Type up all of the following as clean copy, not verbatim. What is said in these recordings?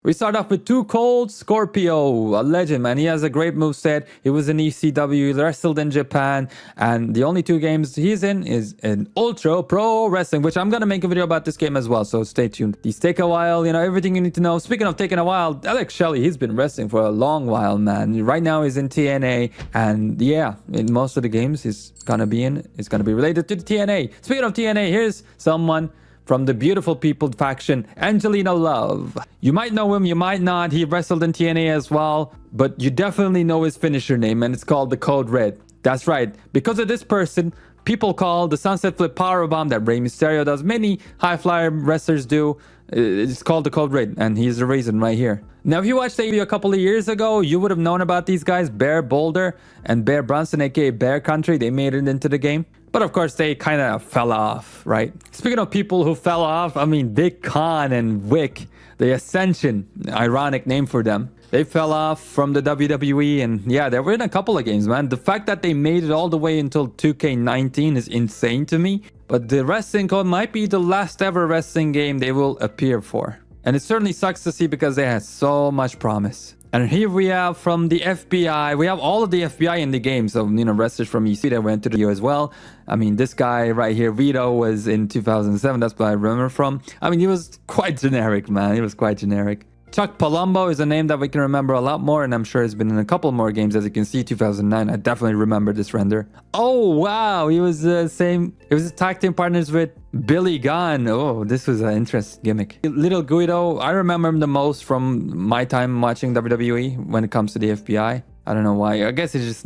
We start off with Too Cold Scorpio, a legend, man. He has a great moveset. He was in ECW, he wrestled in Japan, and the only two games he's in is in Ultra Pro Wrestling, which I'm going to make a video about this game as well, so stay tuned. These take a while, you know, everything you need to know. Speaking of taking a while, Alex Shelley, he's been wrestling for a long while, man. Right now he's in TNA, and yeah, in most of the games he's going to be in, it's going to be related to the TNA. Speaking of TNA, here's someone from the Beautiful People faction, Angelino Love. You might know him, you might not. He wrestled in TNA as well, but you definitely know his finisher name, and it's called the Code Red. That's right. Because of this person, people call the Sunset Flip Powerbomb that Rey Mysterio does, many high flyer wrestlers do. It's called the Code Red, and he's the reason right here. Now, if you watched the video a couple of years ago, you would have known about these guys, Bear Boulder and Bear Brunson, aka Bear Country. They made it into the game. But of course, they kind of fell off, right? Speaking of people who fell off, I mean, Dick Khan and Wick, the Ascension, ironic name for them. They fell off from the WWE, and yeah, they were in a couple of games, man. The fact that they made it all the way until 2K19 is insane to me. But the Wrestling Code might be the last ever wrestling game they will appear for. And it certainly sucks to see because they had so much promise. And here we have from the FBI, we have all of the FBI in the game. So, you know, wrestlers from EC that went to the U as well. I mean, this guy right here, Vito, was in 2007. That's what I remember from. I mean, he was quite generic, man. He was quite generic. Chuck Palumbo is a name that we can remember a lot more, and I'm sure he's been in a couple more games. As you can see, 2009, I definitely remember this render. Oh, wow, he was the same. It was tag team partners with Billy Gunn. Oh, this was an interesting gimmick. Little Guido, I remember him the most from my time watching WWE when it comes to the FBI. I don't know why. I guess it's just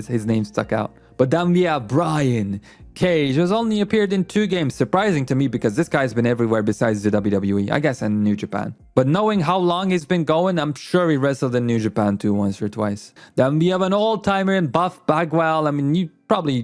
his name stuck out. But then we have Brian Cage, who's only appeared in 2 games. Surprising to me because this guy's been everywhere besides the WWE, I guess, and New Japan. But knowing how long he's been going, I'm sure he wrestled in New Japan too once or twice. Then we have an old-timer in Buff Bagwell. I mean,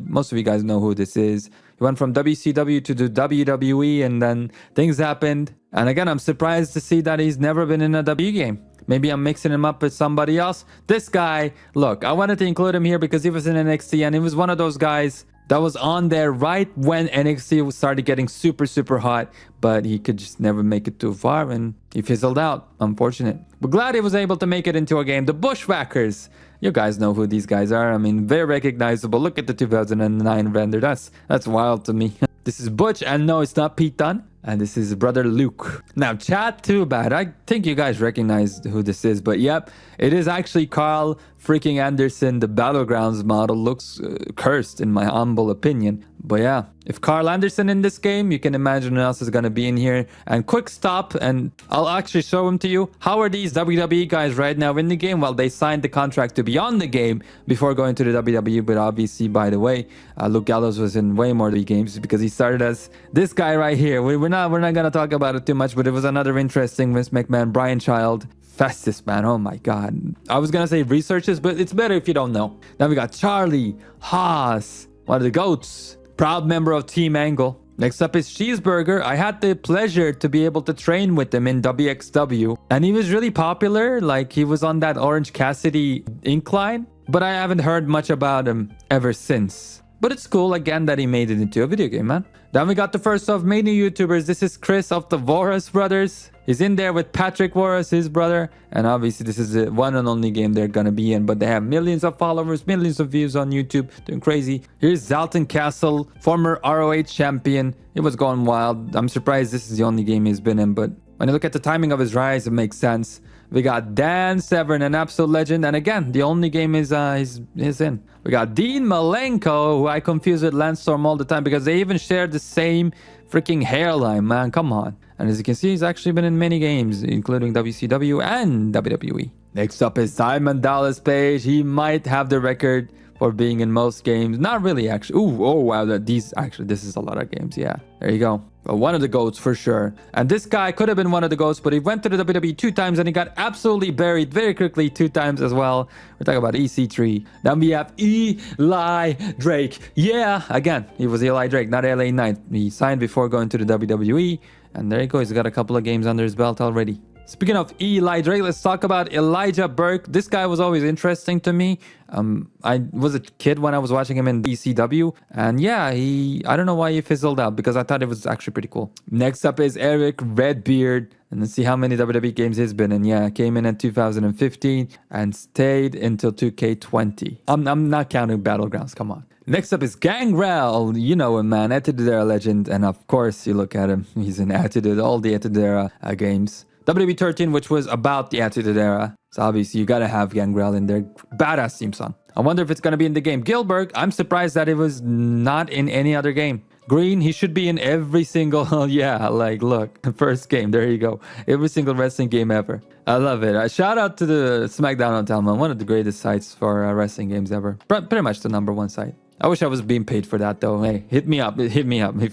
most of you guys know who this is. He went from WCW to the WWE, and then things happened. And again, I'm surprised to see that he's never been in a W game. Maybe I'm mixing him up with somebody else. This guy, look, I wanted to include him here because he was in NXT, and he was one of those guys that was on there right when NXT started getting super, super hot, but he could just never make it too far, and he fizzled out. Unfortunate. But glad he was able to make it into a game. The Bushwhackers. You guys know who these guys are. I mean, very recognizable. Look at the 2009 render. That's wild to me. This is Butch, and no, it's not Pete Dunne. And this is brother Luke. Now, chat, too bad. I think you guys recognize who this is. But yep, it is actually Carl freaking Anderson. The Battlegrounds model looks cursed in my humble opinion. But yeah, if Carl Anderson in this game, you can imagine who else is going to be in here. And quick stop, and I'll actually show him to you. How are these WWE guys right now in the game? Well, they signed the contract to be on the game before going to the WWE. But obviously, by the way, Luke Gallows was in way more of the games because he started as this guy right here. We're not going to talk about it too much, but it was another interesting Vince McMahon, Brian Child, Festus, man. Oh my God. I was going to say researches, but it's better if you don't know. Then we got Charlie Haas, one of the GOATs, proud member of Team Angle. Next up is Cheeseburger. I had the pleasure to be able to train with him in WXW, and he was really popular. Like, he was on that Orange Cassidy incline, but I haven't heard much about him ever since. But it's cool, again, that he made it into a video game, man. Then we got the first of many YouTubers. This is Chris of the Voras brothers. He's in there with Patrick Voras, his brother. And obviously, this is the one and only game they're going to be in. But they have millions of followers, millions of views on YouTube. Doing crazy. Here's Zalton Castle, former ROH champion. It was going wild. I'm surprised this is the only game he's been in. But when you look at the timing of his rise, it makes sense. We got Dan Severn, an absolute legend. And again, the only game he's in. We got Dean Malenko, who I confuse with Lance Storm all the time because they even share the same freaking hairline, man. Come on. And as you can see, he's actually been in many games, including WCW and WWE. Next up is Simon Dallas Page. He might have the record for being in most games. Not really, actually. Ooh, oh, wow. This is a lot of games. Yeah, there you go. Well, one of the GOATs for sure. And this guy could have been one of the GOATs, but he went to the WWE 2 times and he got absolutely buried very quickly 2 times as well. We're talking about EC3. Then we have Eli Drake. Yeah, again, he was Eli Drake, not LA Knight. He signed before going to the WWE. And there you go. He's got a couple of games under his belt already. Speaking of Eli Drake, let's talk about Elijah Burke. This guy was always interesting to me. I was a kid when I was watching him in ECW, and yeah, I don't know why he fizzled out because I thought it was actually pretty cool. Next up is Eric Redbeard, and let's see how many WWE games he's been in. Yeah, came in 2015 and stayed until 2K20. I'm not counting Battlegrounds, come on. Next up is Gangrel. You know him, man. Attitude Era legend. And of course, you look at him. He's in Attitude, all the Attitude Era games. WWE 13, which was about the Attitude Era. So obviously, you gotta have Gangrel in there. Badass theme song. I wonder if it's gonna be in the game. Gilbert, I'm surprised that it was not in any other game. Green, he should be in every single, yeah, like, look, first game, there you go. Every single wrestling game ever. I love it. Shout out to the SmackDown on Talman, one of the greatest sites for wrestling games ever. Pretty much the #1 site. I wish I was being paid for that though. Hey, hit me up if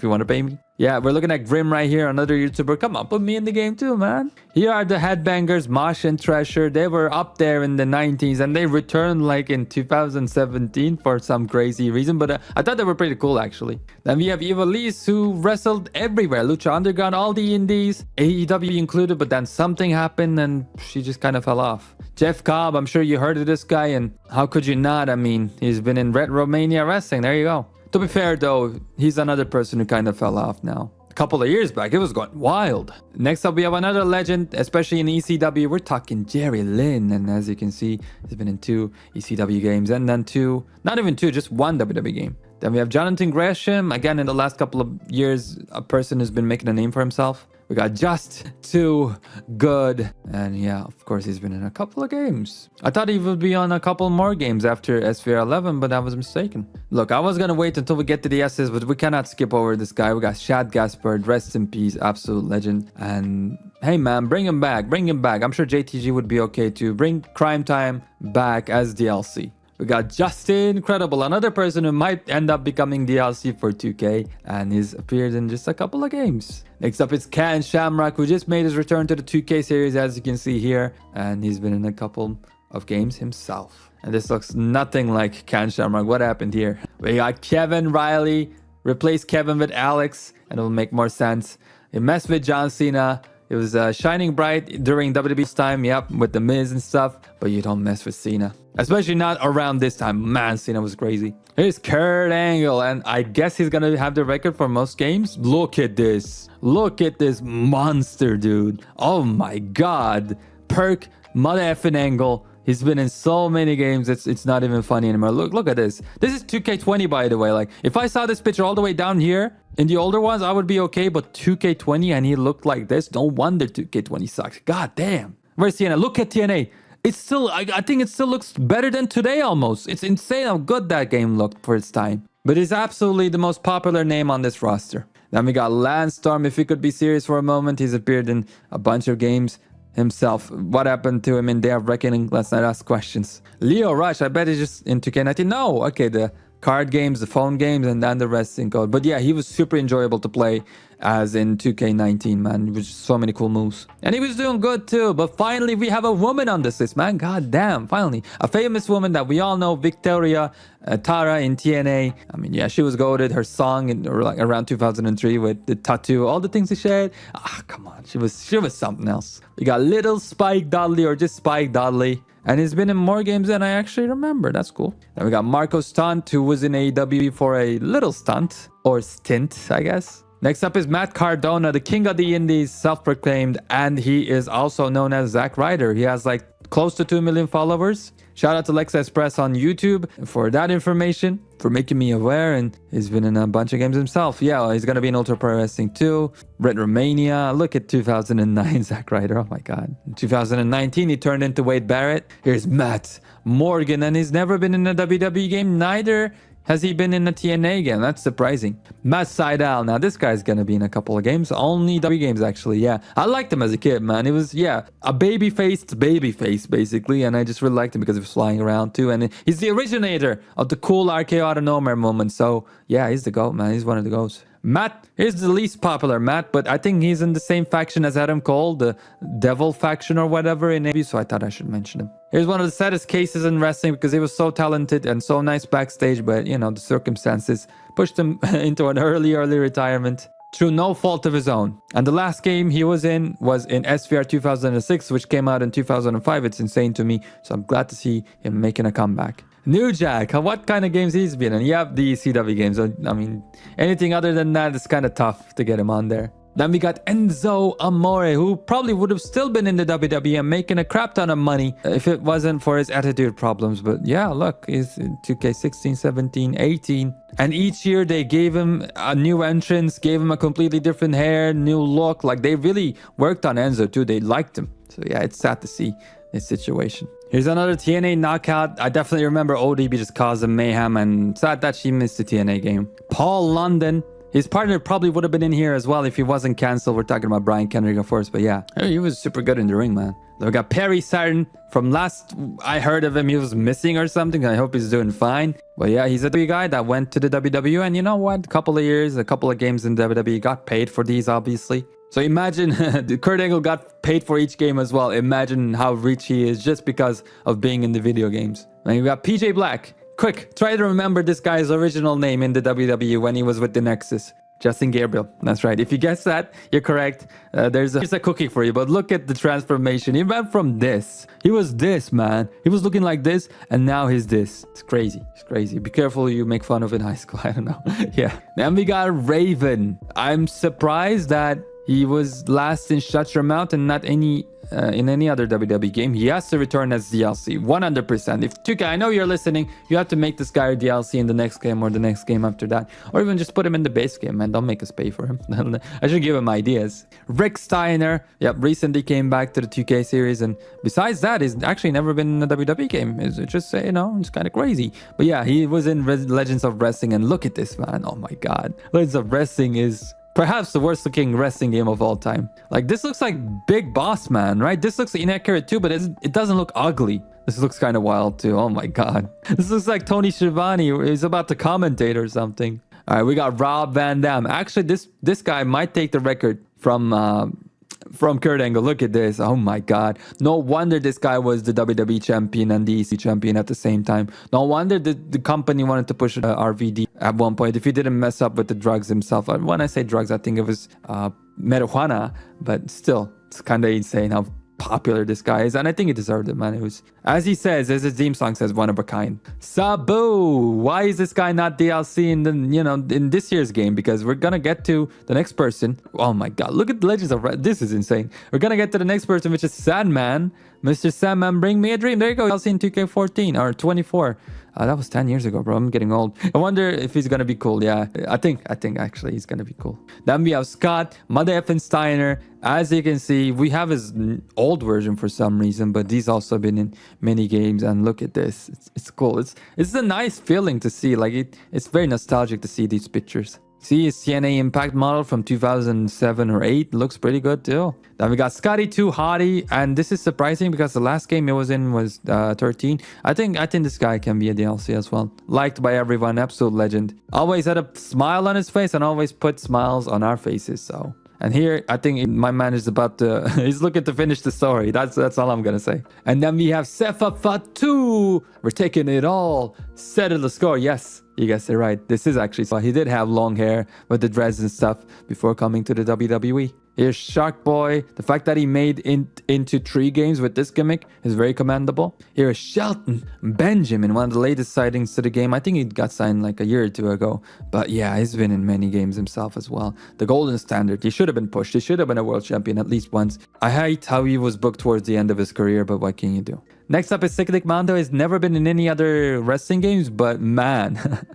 you want to pay me. Yeah, we're looking at Grim right here, another YouTuber. Come on, put me in the game too, man. Here are the Headbangers, Mosh and Treasure. They were up there in the 90s and they returned like in 2017 for some crazy reason. But I thought they were pretty cool actually. Then we have Eva Lise, who wrestled everywhere. Lucha Underground, all the indies, AEW included. But then something happened and she just kind of fell off. Jeff Cobb, I'm sure you heard of this guy. And how could you not? I mean, he's been in Retromania Wrestling. There you go. To be fair though, he's another person who kind of fell off now. A couple of years back, it was going wild. Next up, we have another legend, especially in ECW. We're talking Jerry Lynn. And as you can see, he's been in 2 ECW games and then 2, not even 2, just 1 WWE game. Then we have Jonathan Gresham. Again, in the last couple of years, a person who's been making a name for himself. We got Just Too Good. And yeah, of course, he's been in a couple of games. I thought he would be on a couple more games after SVR 11, but I was mistaken. Look, I was going to wait until we get to the S's, but we cannot skip over this guy. We got Shad Gaspard, rest in peace, absolute legend. And hey, man, bring him back. Bring him back. I'm sure JTG would be okay too. Bring Crime Time back as DLC. We got Justin Incredible, another person who might end up becoming DLC for 2K, and he's appeared in just a couple of games. Next up is Ken Shamrock, who just made his return to the 2K series, as you can see here, and he's been in a couple of games himself. And this looks nothing like Ken Shamrock. What happened here? We got Kevin Riley, replace Kevin with Alex, and it will make more sense. He messed with John Cena. It was shining bright during WWE's time, yep, with The Miz and stuff, but you don't mess with Cena. Especially not around this time. Man, Cena was crazy. Here's Kurt Angle, and I guess he's gonna have the record for most games. Look at this. Look at this monster, dude. Oh my god. Perk, mother effing Angle. He's been in so many games, it's not even funny anymore. Look at this. This is 2K20, by the way. Like, if I saw this picture all the way down here, in the older ones, I would be okay, but 2K20 and he looked like this, no wonder 2K20 sucks. God damn. Where's TNA? Look at TNA. It's still, I think it still looks better than today almost. It's insane how good that game looked for its time. But he's absolutely the most popular name on this roster. Then we got Lance Storm. If we could be serious for a moment, he's appeared in a bunch of games himself. What happened to him in Day of Reckoning? Let's not ask questions. Leo Rush, I bet he's just in 2K19. No, okay, the card games, the phone games, and then the wrestling code. But yeah, he was super enjoyable to play as in 2K19, man. It was just so many cool moves. And he was doing good too. But finally, we have a woman on this list, man. God damn, finally. A famous woman that we all know, Victoria Tara in TNA. I mean, yeah, she was goated. Her song in like around 2003 with the tattoo, all the things she shared. Ah, come on. She was something else. We got Little Spike Dudley, or just Spike Dudley. And he's been in more games than I actually remember. That's cool. Then we got Marco Stunt, who was in AEW for a little stunt. Or stint, I guess. Next up is Matt Cardona, the king of the indies, self-proclaimed. And he is also known as Zack Ryder. He has like close to 2 million followers. Shout out to Lexa Express on YouTube for that information, for making me aware. And he's been in a bunch of games himself. Yeah, he's going to be in Ultra Pro Wrestling too. Retromania. Look at 2009 Zack Ryder. Oh my God. In 2019, he turned into Wade Barrett. Here's Matt Morgan. And he's never been in a WWE game. Neither has he been in a TNA game. That's surprising. Matt Sydal. Now, this guy's going to be in a couple of games. Only W games, actually. Yeah. I liked him as a kid, man. He was, yeah, a baby-faced babyface, basically. And I just really liked him because he was flying around, too. And he's the originator of the cool RKO out of nowhere moment. So, yeah, he's the GOAT, man. He's one of the GOATs. Matt is the least popular Matt, but I think he's in the same faction as Adam Cole, the Devil faction or whatever in AEW, so I thought I should mention him. Here's one of the saddest cases in wrestling because he was so talented and so nice backstage, but, you know, the circumstances pushed him into an early retirement. through no fault of his own. And the last game he was in SVR 2006, which came out in 2005. It's insane to me. So I'm glad to see him making a comeback. New Jack, what kind of games he's been in? You have the CW games. I mean, anything other than that is kind of tough to get him on there. Then we got Enzo Amore, who probably would have still been in the WWE and making a crap ton of money if it wasn't for his attitude problems. But yeah, look, he's in 2K16, 17, 18. And each year they gave him a new entrance, gave him a completely different hair, new look. Like, they really worked on Enzo too. They liked him. So yeah, it's sad to see this situation. Here's another TNA knockout. I definitely remember ODB just causing mayhem, and sad that she missed the TNA game. Paul London. His partner probably would have been in here as well if he wasn't cancelled. We're talking about Brian Kendrick, of course, but yeah, he was super good in the ring, man. We got Perry Saturn. From last I heard of him, he was missing or something. I hope he's doing fine. But yeah, he's a WWE guy that went to the WWE, and you know what? A couple of years, a couple of games in WWE, got paid for these, obviously. So imagine Kurt Angle got paid for each game as well. Imagine how rich he is just because of being in the video games. And you got PJ Black. Quick, try to remember this guy's original name in the WWE when he was with the Nexus. Justin Gabriel. That's right. If you guess that, you're correct. Here's a cookie for you. But look at the transformation. He went from this. He was this, man. He was looking like this, and now he's this. It's crazy. It's crazy. Be careful you make fun of in high school. I don't know. Yeah. Then we got Raven. I'm surprised that he was last in Shut Your Mouth and not in any other WWE game. He has to return as DLC, 100%. If 2K, I know you're listening, you have to make this guy a DLC in the next game or the next game after that. Or even just put him in the base game, man. Don't make us pay for him. I should give him ideas. Rick Steiner, yep, recently came back to the 2K series. And besides that, he's actually never been in a WWE game. It's just, you know, it's kind of crazy. But yeah, he was in Legends of Wrestling. And look at this, man. Oh my God. Legends of Wrestling is perhaps the worst looking wrestling game of all time. Like, this looks like Big Boss Man, right? This looks inaccurate too, but it doesn't look ugly. This looks kind of wild too. Oh my God. This looks like Tony Schiavone. He's about to commentate or something. All right, we got Rob Van Dam. Actually, this guy might take the record from Kurt Angle. Look at this. Oh my God. No wonder this guy was the WWE champion and the EC champion at the same time. No wonder the company wanted to push RVD at one point if he didn't mess up with the drugs himself. When I say drugs, I think it was marijuana, but still, it's kind of insane how popular this guy is, and I think he deserved it, man. It was, as he says, as his theme song says, one of a kind. Sabu, why is this guy not DLC in this year's game? Because we're gonna get to the next person. Oh my God, look at the Legends of this is insane. We're gonna get to the next person, which is Sandman. Mr. Sandman, bring me a dream. There you go. DLC in 2K14 or 24. That was 10 years ago, bro. I'm getting old. I wonder if he's gonna be cool. Yeah, I think actually he's gonna be cool. Then we have Scott, Mother effing Steiner. As you can see, we have his old version for some reason, but he's also been in many games. And look at this. It's cool. It's a nice feeling to see. Like it's very nostalgic to see these pictures. See his TNA Impact model from 2007 or 8 looks pretty good too. Then we got Scotty 2 Hottie, and this is surprising because the last game he was in was 13. I think this guy can be a DLC as well. Liked by everyone, absolute legend. Always had a smile on his face and always put smiles on our faces. So. And here, I think my man is about to... he's looking to finish the story. That's all I'm going to say. And then we have Sefa Fatu. We're taking it all. Settle the score. Yes, you guessed it right. This is actually... So he did have long hair with the dreads and stuff before coming to the WWE. Here's Shark Boy. The fact that he made into 3 games with this gimmick is very commendable. Here's Shelton Benjamin, one of the latest sightings to the game. I think he got signed like a year or 2 ago. But yeah, he's been in many games himself as well. The golden standard. He should have been pushed. He should have been a world champion at least once. I hate how he was booked towards the end of his career, but what can you do? Next up is Cyclic Mando. He's never been in any other wrestling games, but man,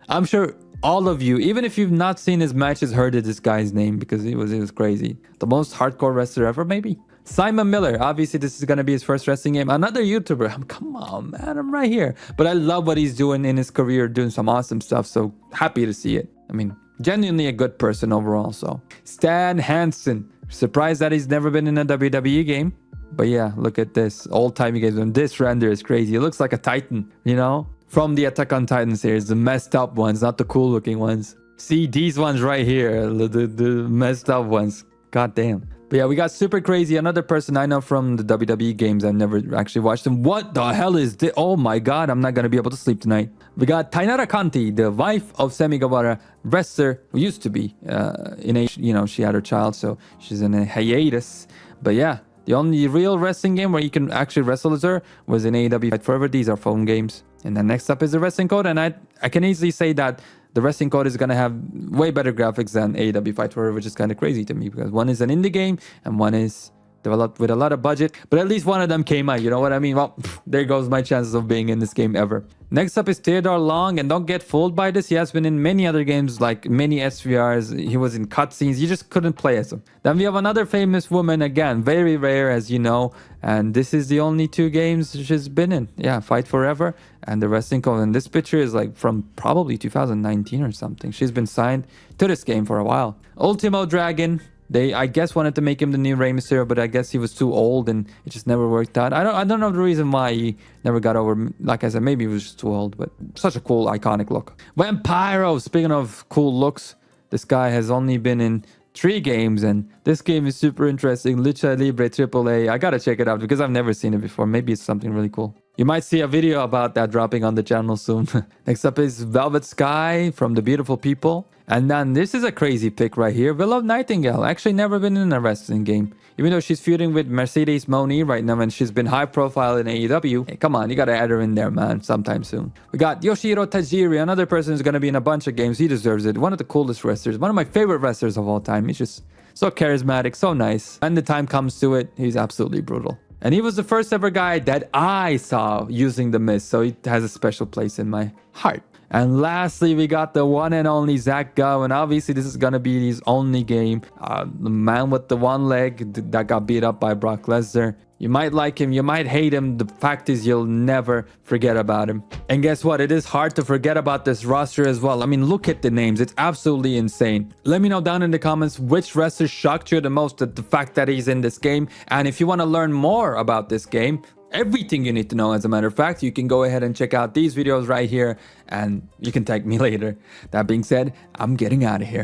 I'm sure all of you, even if you've not seen his matches, heard of this guy's name because he was crazy. The most hardcore wrestler ever, maybe? Simon Miller. Obviously, this is going to be his first wrestling game. Another YouTuber. Come on, man. I'm right here. But I love what he's doing in his career, doing some awesome stuff. So happy to see it. I mean, genuinely a good person overall. So Stan Hansen. Surprised that he's never been in a WWE game. But yeah, look at this. Old-timey games. And this render is crazy. It looks like a Titan, you know? From the Attack on Titan series, the messed up ones, not the cool looking ones. See these ones right here, the messed up ones. God damn. But yeah, we got Super Crazy, another person I know from the WWE games. I've never actually watched him. What the hell is this? Oh my god, I'm not gonna be able to sleep tonight. We got Tainara Kanti, the wife of Semi Guevara, wrestler who used to be in a, she had her child, so she's in a hiatus. But yeah, the only real wrestling game where you can actually wrestle as her was in AEW Fight Forever. These are phone games. And then next up is the Wrestling Code, and I can easily say that the Wrestling Code is going to have way better graphics than AEW Fight Forever, which is kind of crazy to me because one is an indie game and one is developed with a lot of budget, but at least one of them came out, you know what I mean? Well, there goes my chances of being in this game ever. Next up is Theodore Long, and don't get fooled by this. He has been in many other games, like many SVRs. He was in cutscenes. You just couldn't play as him. Then we have another famous woman, again, very rare, as you know, and this is the only 2 games she's been in. Yeah, Fight Forever and the Wrestling Code. And this picture is like from probably 2019 or something. She's been signed to this game for a while. Ultimo Dragon. They, I guess, wanted to make him the new Rey Mysterio, but I guess he was too old and it just never worked out. I don't know the reason why he never got over. Like I said, maybe he was just too old, but such a cool, iconic look. Vampiro, speaking of cool looks, this guy has only been in 3 games, and this game is super interesting. Lucha Libre AAA. I gotta check it out because I've never seen it before. Maybe it's something really cool. You might see a video about that dropping on the channel soon. Next up is Velvet Sky from The Beautiful People. And then this is a crazy pick right here. Willow Nightingale. Actually never been in a wrestling game. Even though she's feuding with Mercedes Moni right now and she's been high profile in AEW. Hey, come on, you gotta add her in there, man, sometime soon. We got Yoshihiro Tajiri, another person who's gonna be in a bunch of games. He deserves it. One of the coolest wrestlers. One of my favorite wrestlers of all time. He's just so charismatic, so nice. When the time comes to it, he's absolutely brutal. And he was the first ever guy that I saw using the mist, so he has a special place in my heart. And lastly, we got the one and only Zach Gowen. Obviously, this is going to be his only game. The man with the one leg that got beat up by Brock Lesnar. You might like him, you might hate him. The fact is, you'll never forget about him. And guess what? It is hard to forget about this roster as well. I mean, look at the names. It's absolutely insane. Let me know down in the comments which wrestler shocked you the most at the fact that he's in this game. And if you want to learn more about this game, everything you need to know, as a matter of fact, you can go ahead and check out these videos right here and you can tag me later. That being said, I'm getting out of here.